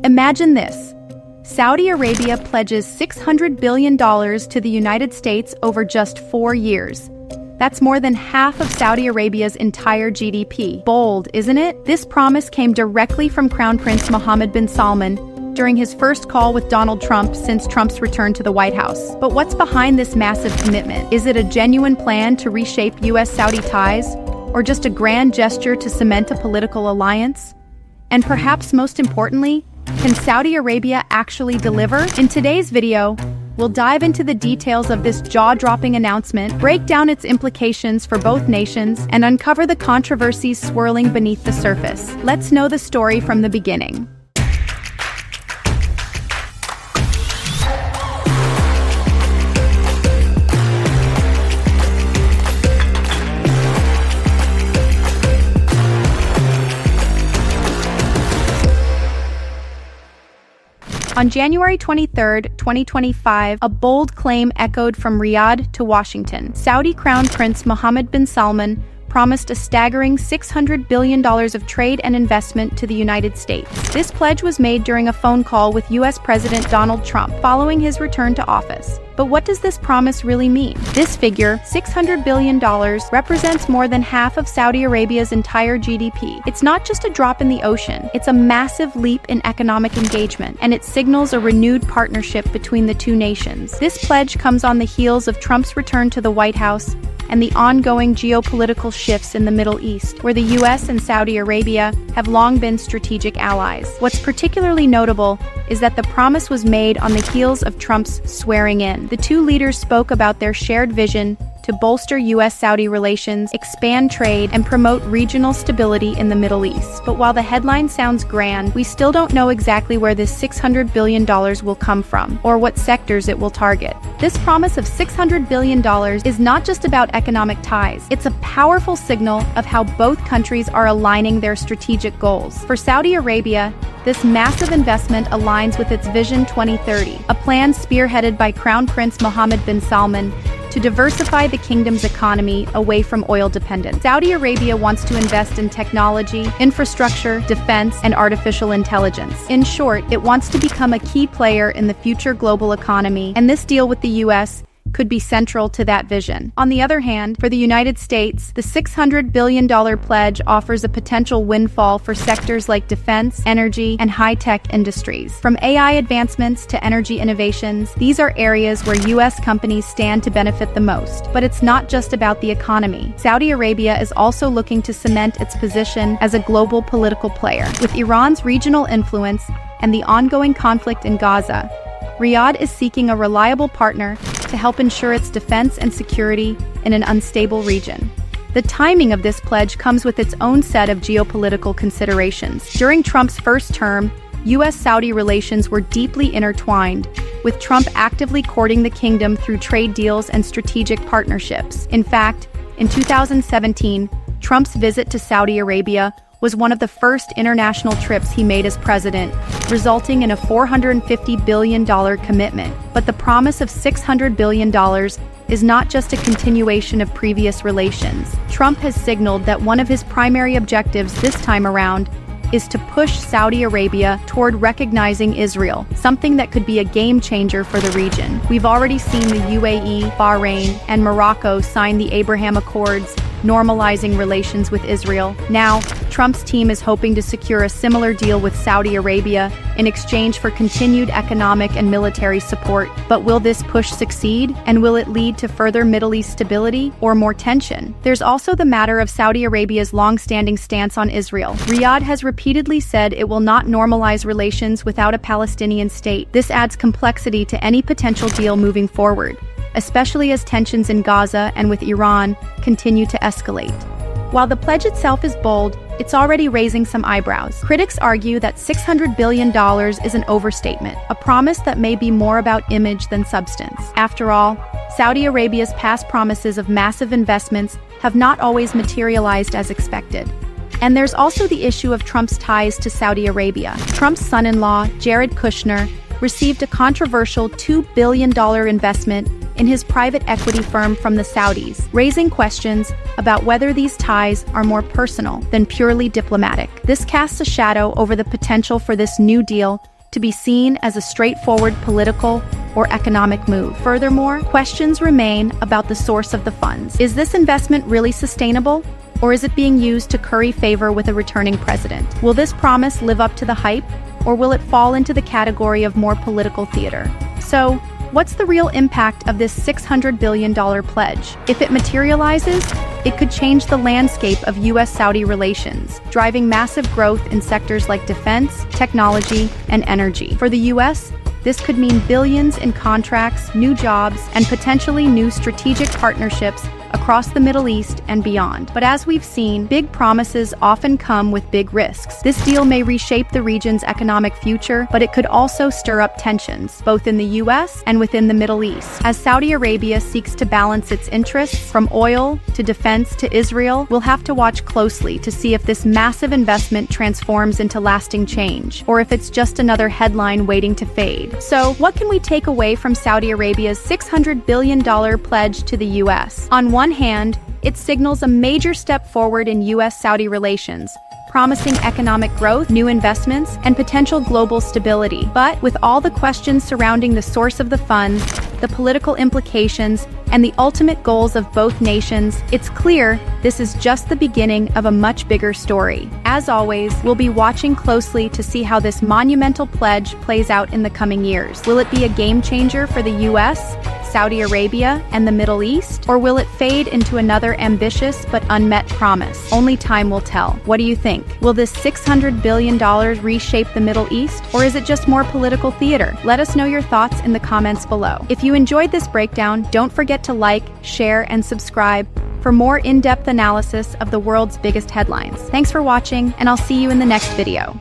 Imagine this. Saudi Arabia pledges $600 billion to the United States over just 4 years. That's more than half of Saudi Arabia's entire GDP. Bold, isn't it? This promise came directly from Crown Prince Mohammed bin Salman during his first call with Donald Trump since Trump's return to the White House. But what's behind this massive commitment? Is it a genuine plan to reshape US-Saudi ties, or just a grand gesture to cement a political alliance? And perhaps most importantly, can Saudi Arabia actually deliver? In today's video, we'll dive into the details of this jaw-dropping announcement, break down its implications for both nations, and uncover the controversies swirling beneath the surface. Let's know the story from the beginning. On January 23, 2025, a bold claim echoed from Riyadh to Washington. Saudi Crown Prince Mohammed bin Salman promised a staggering $600 billion of trade and investment to the United States. This pledge was made during a phone call with U.S. President Donald Trump following his return to office. But what does this promise really mean? This figure, $600 billion, represents more than half of Saudi Arabia's entire GDP. It's not just a drop in the ocean, it's a massive leap in economic engagement, and it signals a renewed partnership between the two nations. This pledge comes on the heels of Trump's return to the White House and the ongoing geopolitical shifts in the Middle East, where the US and Saudi Arabia have long been strategic allies. What's particularly notable is that the promise was made on the heels of Trump's swearing in. The two leaders spoke about their shared vision to bolster US-Saudi relations, expand trade, and promote regional stability in the Middle East. But while the headline sounds grand, we still don't know exactly where this $600 billion will come from, or what sectors it will target. This promise of $600 billion is not just about economic ties. It's a powerful signal of how both countries are aligning their strategic goals. For Saudi Arabia, this massive investment aligns with its Vision 2030, a plan spearheaded by Crown Prince Mohammed bin Salman to diversify the kingdom's economy away from oil dependence. Saudi Arabia wants to invest in technology, infrastructure, defense, and artificial intelligence. In short, it wants to become a key player in the future global economy, and this deal with the US could be central to that vision. On the other hand, for the United States, the $600 billion pledge offers a potential windfall for sectors like defense, energy, and high-tech industries. From AI advancements to energy innovations, these are areas where U.S. companies stand to benefit the most. But it's not just about the economy. Saudi Arabia is also looking to cement its position as a global political player. With Iran's regional influence and the ongoing conflict in Gaza, Riyadh is seeking a reliable partner to help ensure its defense and security in an unstable region. The timing of this pledge comes with its own set of geopolitical considerations. During Trump's first term, U.S.-Saudi relations were deeply intertwined, with Trump actively courting the kingdom through trade deals and strategic partnerships. In fact, in 2017, Trump's visit to Saudi Arabia was one of the first international trips he made as president, resulting in a $450 billion commitment. But the promise of $600 billion is not just a continuation of previous relations. Trump has signaled that one of his primary objectives this time around is to push Saudi Arabia toward recognizing Israel, something that could be a game changer for the region. We've already seen the UAE, Bahrain, and Morocco sign the Abraham Accords, normalizing relations with Israel. Now, Trump's team is hoping to secure a similar deal with Saudi Arabia in exchange for continued economic and military support. But will this push succeed? And will it lead to further Middle East stability or more tension? There's also the matter of Saudi Arabia's long-standing stance on Israel. Riyadh has repeatedly said it will not normalize relations without a Palestinian state. This adds complexity to any potential deal moving forward, especially as tensions in Gaza and with Iran continue to escalate. While the pledge itself is bold, it's already raising some eyebrows. Critics argue that $600 billion is an overstatement, a promise that may be more about image than substance. After all, Saudi Arabia's past promises of massive investments have not always materialized as expected. And there's also the issue of Trump's ties to Saudi Arabia. Trump's son-in-law, Jared Kushner, received a controversial $2 billion investment in his private equity firm from the Saudis, raising questions about whether these ties are more personal than purely diplomatic. This casts a shadow over the potential for this new deal to be seen as a straightforward political or economic move. Furthermore, questions remain about the source of the funds. Is this investment really sustainable? Or is it being used to curry favor with a returning president? Will this promise live up to the hype? Or will it fall into the category of more political theater? So, what's the real impact of this $600 billion pledge? If it materializes, it could change the landscape of U.S.-Saudi relations, driving massive growth in sectors like defense, technology, and energy. For the U.S., this could mean billions in contracts, new jobs, and potentially new strategic partnerships across the Middle East and beyond. But as we've seen, big promises often come with big risks. This deal may reshape the region's economic future, but it could also stir up tensions, both in the U.S. and within the Middle East. As Saudi Arabia seeks to balance its interests, from oil to defense to Israel, we'll have to watch closely to see if this massive investment transforms into lasting change, or if it's just another headline waiting to fade. So, what can we take away from Saudi Arabia's $600 billion pledge to the U.S.? On one hand, it signals a major step forward in U.S.-Saudi relations, promising economic growth, new investments, and potential global stability. But with all the questions surrounding the source of the funds, the political implications, and the ultimate goals of both nations, it's clear this is just the beginning of a much bigger story. As always, we'll be watching closely to see how this monumental pledge plays out in the coming years. Will it be a game changer for the U.S., Saudi Arabia, and the Middle East? Or will it fade into another ambitious but unmet promise? Only time will tell. What do you think? Will this $600 billion reshape the Middle East? Or is it just more political theater? Let us know your thoughts in the comments below. If you enjoyed this breakdown, don't forget to like, share, and subscribe for more in-depth analysis of the world's biggest headlines. Thanks for watching, and I'll see you in the next video.